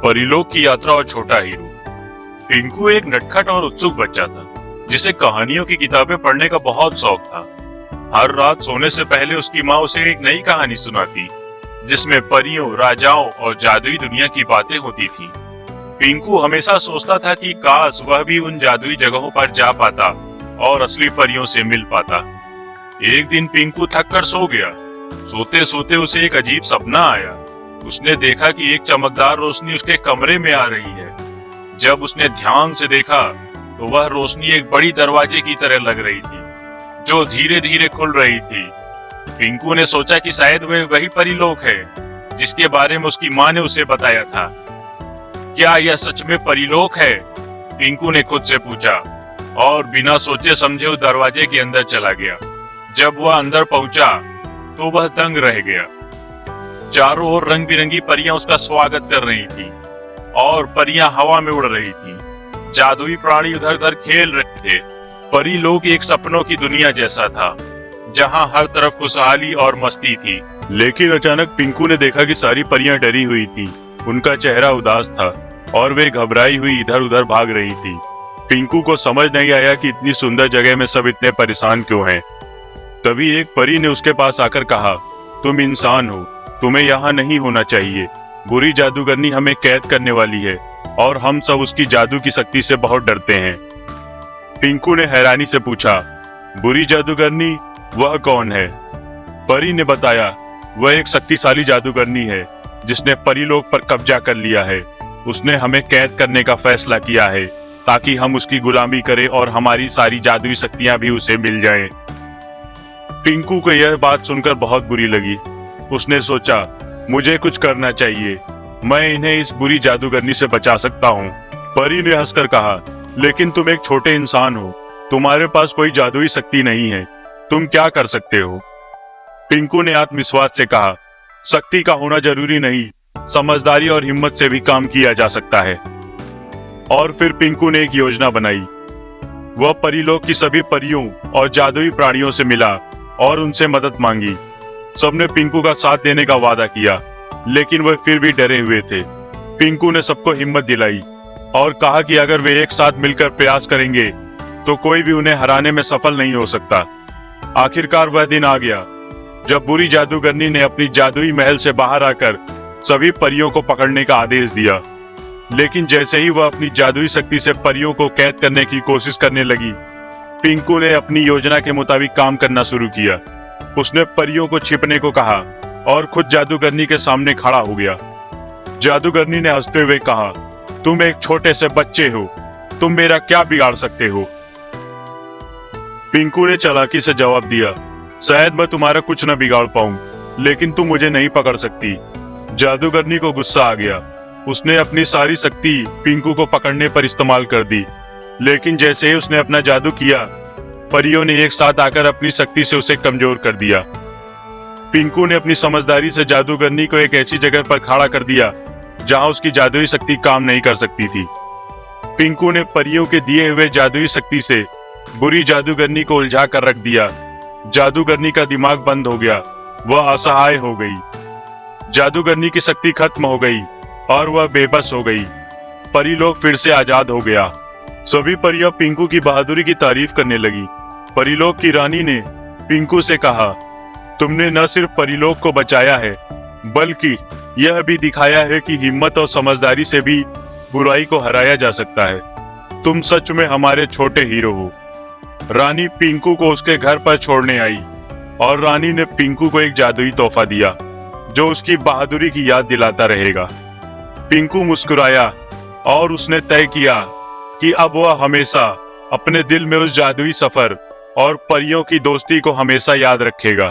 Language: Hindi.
परिलोक की यात्रा और छोटा हीरो। पिंकू एक नटखट और उत्सुक बच्चा था जिसे कहानियों की किताबें पढ़ने का बहुत शौक था। हर रात सोने से पहले उसकी माँ उसे एक नई कहानी सुनाती जिसमें परियों, राजाओं और जादुई दुनिया की बातें होती थी। पिंकू हमेशा सोचता था कि काश वह भी उन जादुई जगहों पर जा पाता और असली परियों से मिल पाता। एक दिन पिंकू थककर सो गया। सोते सोते उसे एक अजीब सपना आया। उसने देखा कि एक चमकदार रोशनी उसके कमरे में आ रही है। जब उसने ध्यान से देखा तो वह रोशनी एक बड़ी दरवाजे की तरह लग रही थी जो धीरे धीरे खुल रही थी। पिंकू ने सोचा कि शायद वह वही परिलोक है जिसके बारे में उसकी माँ ने उसे बताया था। क्या यह सच में परिलोक है? पिंकू ने खुद से पूछा और बिना सोचे समझे उस दरवाजे के अंदर चला गया। जब वह अंदर पहुंचा तो वह दंग रह गया। चारों ओर रंग बिरंगी परियां उसका स्वागत कर रही थी और परियां हवा में उड़ रही थी। जादुई प्राणी उधर उधर खेल रहे थे। परिलोक एक सपनों की दुनिया जैसा था जहां हर तरफ खुशहाली और मस्ती थी। लेकिन अचानक पिंकू ने देखा कि सारी परियां डरी हुई थी। उनका चेहरा उदास था और वे घबराई हुई इधर उधर भाग रही थी। पिंकू को समझ नहीं आया कि इतनी सुंदर जगह में सब इतने परेशान क्यों हैं। तभी एक परी ने उसके पास आकर कहा, तुम इंसान हो, तुम्हें यहाँ नहीं होना चाहिए। बुरी जादूगरनी हमें कैद करने वाली है और हम सब उसकी जादू की शक्ति से बहुत डरते हैं। पिंकू ने हैरानी से पूछा, बुरी जादूगरनी? वह कौन है? परी ने बताया, वह एक शक्तिशाली जादूगरनी है जिसने परिलोक पर कब्जा कर लिया है। उसने हमें कैद करने का फैसला किया है ताकि हम उसकी गुलामी करें और हमारी सारी जादुई शक्तियां भी उसे मिल जाएं। पिंकू को यह बात सुनकर बहुत बुरी लगी। उसने सोचा, मुझे कुछ करना चाहिए, मैं इन्हें इस बुरी जादूगरनी से बचा सकता हूँ। परी ने हंसकर कहा, लेकिन तुम एक छोटे इंसान हो, तुम्हारे पास कोई जादुई शक्ति नहीं है, तुम क्या कर सकते हो? पिंकू ने आत्मविश्वास से कहा, शक्ति का होना जरूरी नहीं, समझदारी और हिम्मत से भी काम किया जा सकता है। और फिर पिंकू ने एक योजना बनाई। वह परिलोक की सभी परियों और जादुई प्राणियों से मिला और उनसे मदद मांगी। सबने पिंकू का साथ देने का वादा किया, लेकिन वह फिर भी डरे हुए थे। पिंकू ने सबको हिम्मत दिलाई और कहा कि अगर वे एक साथ मिलकर प्रयास करेंगे तो कोई भी उन्हें हराने में सफल नहीं हो सकता। आखिरकार वह दिन आ गया जब बुरी जादूगरनी ने अपनी जादुई महल से बाहर आकर सभी परियों को पकड़ने का आदेश दिया। लेकिन जैसे ही वह अपनी जादुई शक्ति से परियों को कैद करने की कोशिश करने लगी, पिंकू ने अपनी योजना के मुताबिक काम करना शुरू किया। उसने परियों को छिपने को कहा और खुद जादूगरनी के सामने खड़ा हो गया। जादूगरनी ने हंसते हुए कहा, तुम एक छोटे से बच्चे हो, तुम मेरा क्या बिगाड़ सकते हो? पिंकू ने चालाकी से जवाब दिया, शायद मैं तुम्हारा कुछ न बिगाड़ पाऊं, लेकिन तुम मुझे नहीं पकड़ सकती। जादूगरनी को गुस्सा आ गया। उसने अपनी सारी शक्ति पिंकू को पकड़ने पर इस्तेमाल कर दी। लेकिन जैसे ही उसने अपना जादू किया, परियों ने एक साथ आकर अपनी शक्ति से उसे कमजोर कर दिया। पिंकू ने अपनी समझदारी से जादूगरनी को एक ऐसी जगह पर खड़ा कर दिया जहां उसकी जादुई शक्ति काम नहीं कर सकती थी। पिंकू ने परियों के दिए हुए जादुई शक्ति से बुरी जादूगरनी को उलझा कर रख दिया। जादूगरनी का दिमाग बंद हो गया, वह असहाय हो गई। जादूगरनी की शक्ति खत्म हो गई और वह बेबस हो गई। परिलोक फिर से आजाद हो गया। सभी परियां पिंकू की बहादुरी की तारीफ करने लगी। परिलोक की रानी ने पिंकू से कहा, तुमने न सिर्फ परिलोक को बचाया है, बल्कि यह भी दिखाया है कि हिम्मत और समझदारी से भी बुराई को हराया जा सकता है। तुम सच में हमारे छोटे हीरो हो। रानी पिंकू को उसके घर पर छोड़ने आई और रानी ने पिंकू को एक जादुई तोहफा दिया जो उसकी बहादुरी की याद दिलाता रहेगा। पिंकू मुस्कुराया और उसने तय किया कि अब वह हमेशा अपने दिल में उस जादुई सफर और परियों की दोस्ती को हमेशा याद रखेगा।